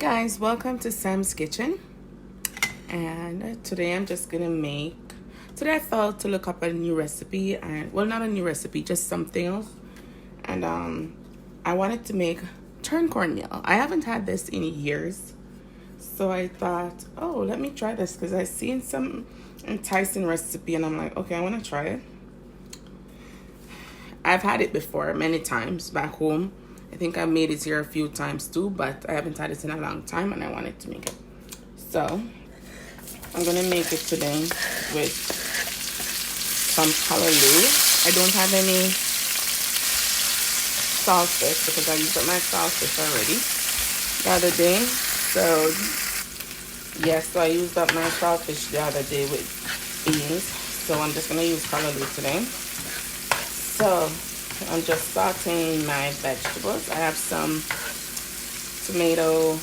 guys, welcome to Sam's Kitchen. And today I'm just gonna make, today I thought to look up a new recipe, and well, not a new recipe, just something else. And I wanted to make turned cornmeal. I haven't had this in years, so I thought, oh, let me try this because I seen some enticing recipe and I'm like, okay, I want to try it. I've had it before many times back home. I think I've made it here a few times too, but I haven't had it in a long time and I wanted to make it. So I'm gonna make it today with some callaloo. I don't have any saltfish because I used up my saltfish already the other day. So yes, so I used up my saltfish the other day with beans. So I'm just gonna use callaloo today. So I'm just sauteing my vegetables. I have some tomato,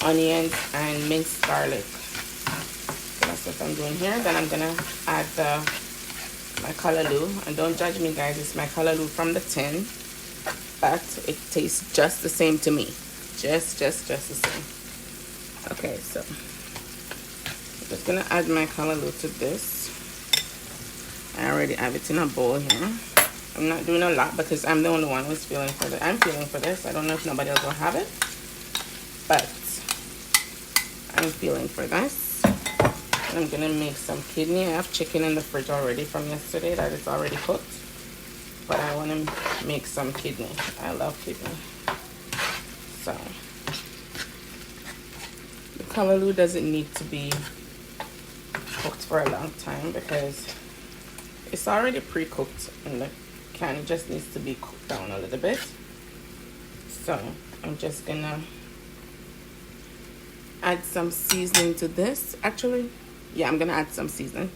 onions, and minced garlic. So that's what I'm doing here. Then I'm gonna add my callaloo. And don't judge me, guys. It's my callaloo from the tin, but it tastes just the same to me. Just the same. Okay, so I'm just gonna add my callaloo to this. I already have it in a bowl here. I'm not doing a lot because I'm the only one who's feeling for this. I'm feeling for this. I don't know if nobody else will have it, but I'm feeling for this. And I'm gonna make some kidney. I have chicken in the fridge already from yesterday that is already cooked, but I want to make some kidney. I love kidney. So the callaloo doesn't need to be cooked for a long time because it's already pre-cooked in the can. It just needs to be cooked down a little bit. So I'm just gonna add some seasoning to this. Actually, yeah, I'm gonna add some seasoning.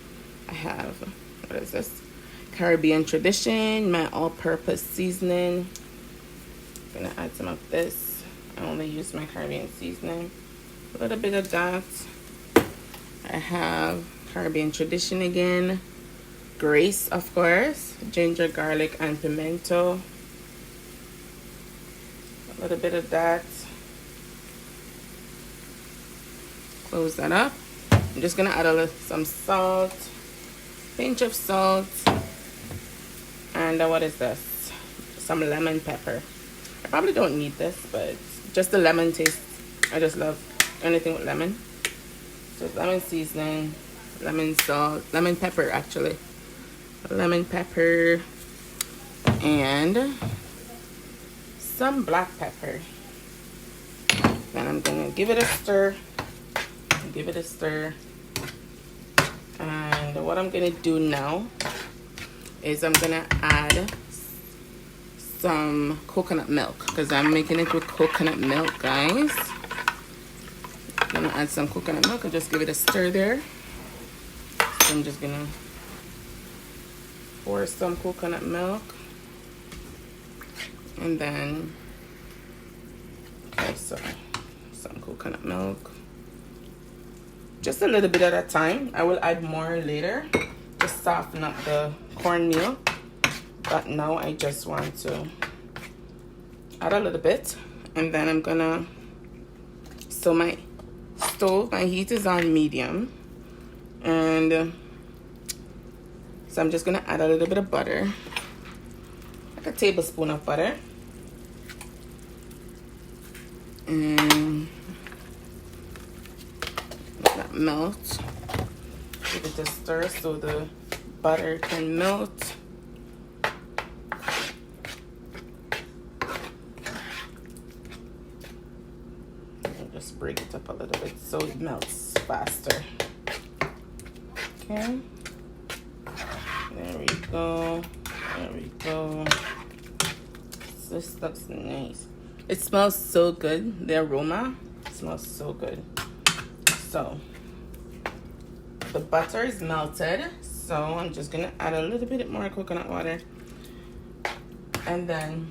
I have, what is this? Caribbean Tradition, my all-purpose seasoning. I'm gonna add some of this. I only use my Caribbean seasoning. A little bit of that. I have Caribbean Tradition again. Grace, of course, ginger, garlic, and pimento. A little bit of that. Close that up. I'm just gonna add some salt, pinch of salt, and what is this? Some lemon pepper. I probably don't need this, but just the lemon taste. I just love anything with lemon. So lemon seasoning, lemon salt, lemon pepper actually. Lemon pepper and some black pepper. Then I'm gonna give it a stir. And what I'm gonna do now is I'm gonna add some coconut milk because I'm making it with coconut milk, guys. I'm gonna add some coconut milk and just give it a stir there. So I'm just gonna pour some coconut milk, and then, okay, so some coconut milk, just a little bit at a time. I will add more later, just soften up the cornmeal, but now I just want to add a little bit. And then I'm gonna, so my heat is on medium, and so I'm just gonna add a little bit of butter, like a tablespoon of butter, and let that melt. Give it a stir so the butter can melt. And just break it up a little bit so it melts faster. Okay. There we go. This looks nice. It smells so good. The aroma smells so good. So the butter is melted. So I'm just gonna add a little bit more coconut water. And then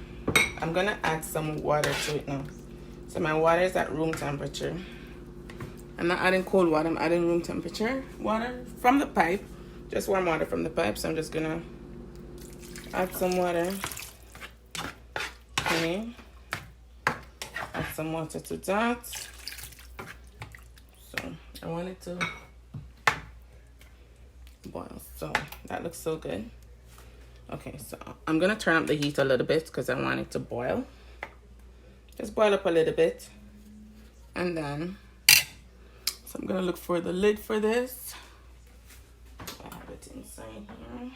I'm gonna add some water to it now. So my water is at room temperature. I'm not adding cold water, I'm adding room temperature water from the pipe. Just warm water from the pipe, so I'm just gonna add some water. Okay. Add some water to that. So I want it to boil. So that looks so good. Okay, so I'm gonna turn up the heat a little bit because I want it to boil. Just boil up a little bit. And then, so I'm gonna look for the lid for this. I have it inside here.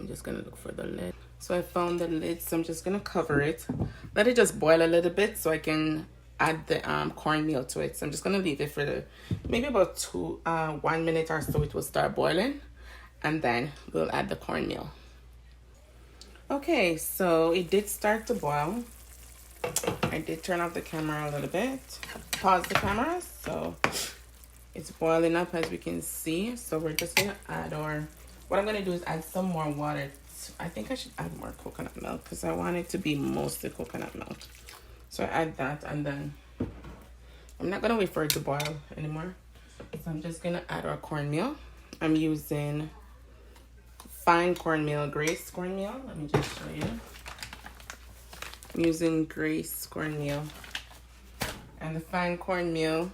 I'm just gonna look for the lid. So I found the lid, so I'm just gonna cover it. Let it just boil a little bit so I can add the cornmeal to it. So I'm just gonna leave it for maybe about 1 minute or so. It will start boiling, and then we'll add the cornmeal. Okay, so it did start to boil. I did turn off the camera a little bit, pause the camera, so it's boiling up as we can see. So we're just gonna add what I'm gonna do is add some more water. I think I should add more coconut milk because I want it to be mostly coconut milk. So I add that, and then I'm not gonna wait for it to boil anymore. So I'm just gonna add our cornmeal. I'm using fine cornmeal, Grace cornmeal. Let me just show you. I'm using Grace cornmeal, and the fine cornmeal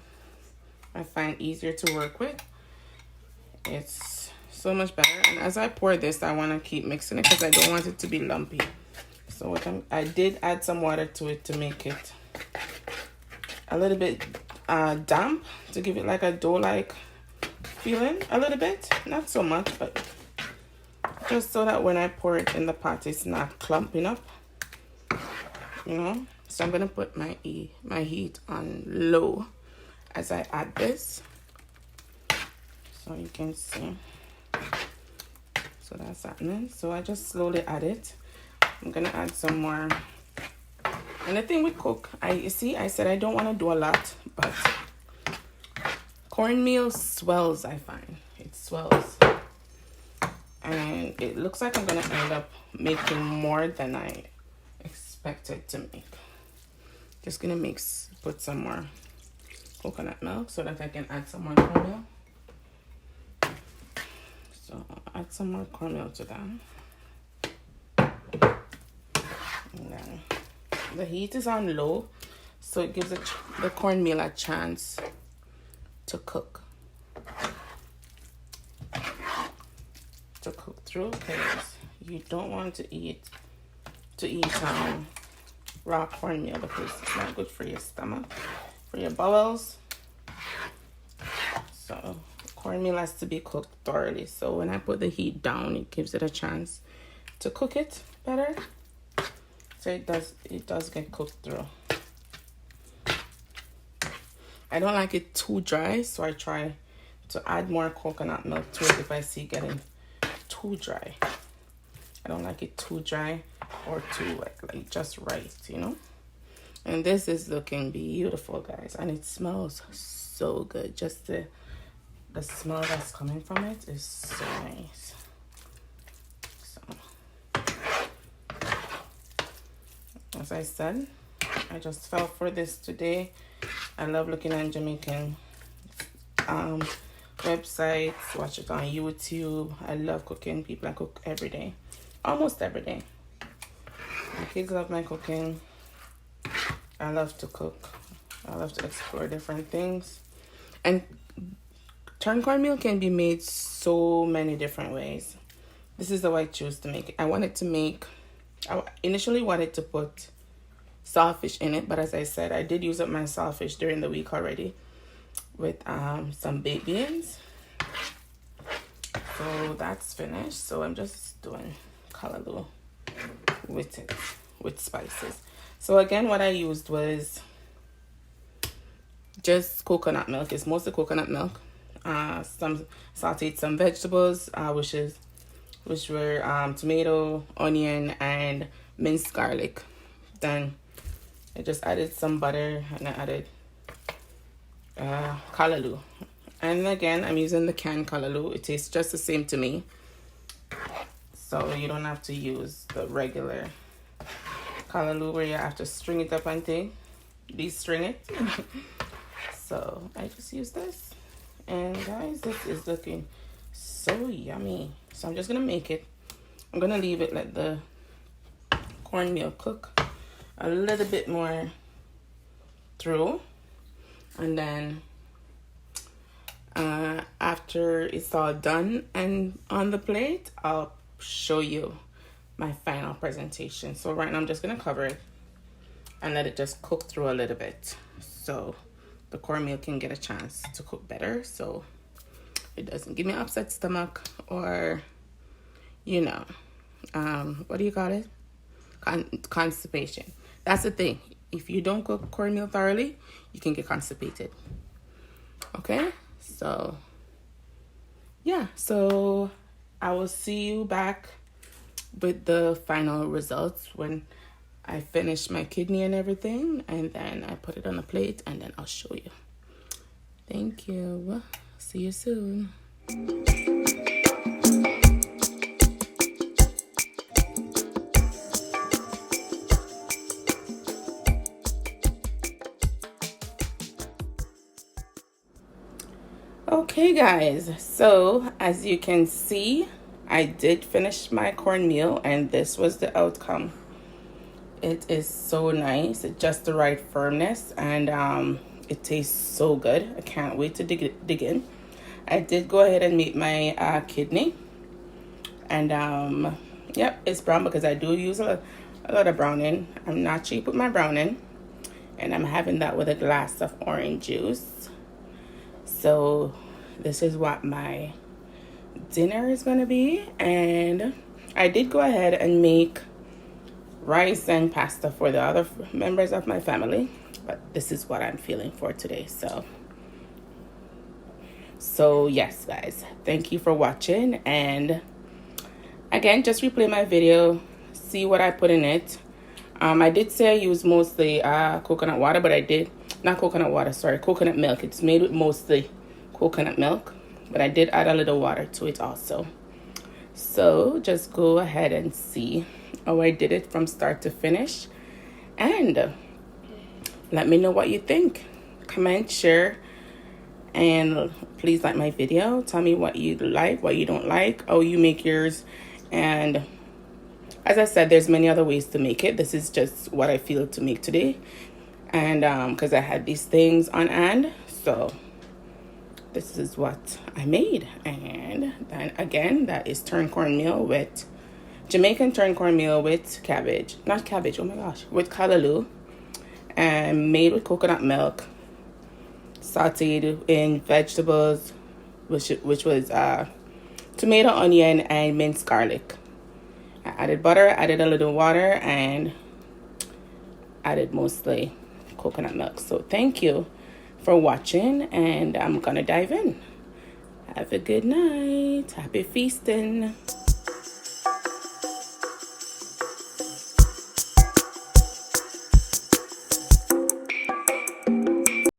I find easier to work with. It's so much better. And as I pour this, I want to keep mixing it because I don't want it to be lumpy. So I did add some water to it to make it a little bit damp, to give it like a dough-like feeling a little bit. Not so much, but just so that when I pour it in the pot, it's not clumping up. You know, so I'm gonna put my heat on low as I add this, so you can see. So that's happening. So I just slowly add it. I'm gonna add some more. And the thing with cook, you see, I said I don't want to do a lot, but cornmeal swells. I find it swells, and it looks like I'm gonna end up making more than I expected to make. Just gonna put some more coconut milk so that I can add some more cornmeal. So I'll add some more cornmeal to that. And then the heat is on low, so it gives the cornmeal a chance to cook. Through, because you don't want to eat raw cornmeal because it's not good for your stomach, for your bowels. So cornmeal has to be cooked thoroughly. So when I put the heat down, it gives it a chance to cook it better. So it does get cooked through. I don't like it too dry, so I try to add more coconut milk to it if I see getting too dry. I don't like it too dry or too like just right, you know. And this is looking beautiful, guys, and it smells so good. Just the smell that's coming from it is so nice. So as I said, I just fell for this today. I love looking at Jamaican websites, watch it on YouTube. I love cooking. People I cook every day, almost every day. My kids love my cooking. I love to cook. I love to explore different things. And turned cornmeal can be made so many different ways. This is the way I choose to make it. I initially wanted to put saltfish in it, but as I said, I did use up my saltfish during the week already with some baked beans. So that's finished. So I'm just doing callaloo with it, with spices. So again, what I used was just coconut milk. It's mostly coconut milk. Some sautéed some vegetables, which were tomato, onion, and minced garlic. Then I just added some butter, and I added callaloo. And again, I'm using the canned callaloo. It tastes just the same to me, so you don't have to use the regular callaloo where you have to string it up and de-string it. So I just use this, and guys, this is looking so yummy. So I'm just gonna make it. I'm gonna leave it, let the cornmeal cook a little bit more through, and then after it's all done and on the plate, I'll show you my final presentation. So right now I'm just gonna cover it and let it just cook through a little bit, so the cornmeal can get a chance to cook better, so it doesn't give me an upset stomach or, you know, what do you call it? Constipation. That's the thing. If you don't cook cornmeal thoroughly, you can get constipated. Okay, so yeah, so I will see you back with the final results when I finish my kidney and everything, and then I put it on a plate, and then I'll show you. Thank you. See you soon. Okay guys, so as you can see, I did finish my cornmeal and this was the outcome. It is so nice. It's just the right firmness, and it tastes so good. I can't wait to dig in. I did go ahead and make my kidney, and yep, it's brown because I do use a lot of browning. I'm not cheap with my browning, and I'm having that with a glass of orange juice. So this is what my dinner is gonna be, and I did go ahead and make rice and pasta for the other members of my family, but this is what I'm feeling for today. So yes guys, thank you for watching, and again, just replay my video, see what I put in it. I did say I use mostly coconut water, but I did not coconut water, sorry, coconut milk. It's made with mostly coconut milk, but I did add a little water to it also. So just go ahead and see how I did it from start to finish, and let me know what you think. Comment, share, and please like my video. Tell me what you like, what you don't like, how you make yours. And as I said, there's many other ways to make it. This is just what I feel to make today, and because I had these things on hand, so this is what I made. And then again, that is turned cornmeal with Jamaican turned cornmeal with cabbage, not cabbage, oh my gosh, with callaloo, and made with coconut milk, sautéed in vegetables, which was tomato, onion, and minced garlic. I added butter, added a little water, and added mostly coconut milk. So thank you for watching, and I'm gonna dive in. Have a good night. Happy feasting.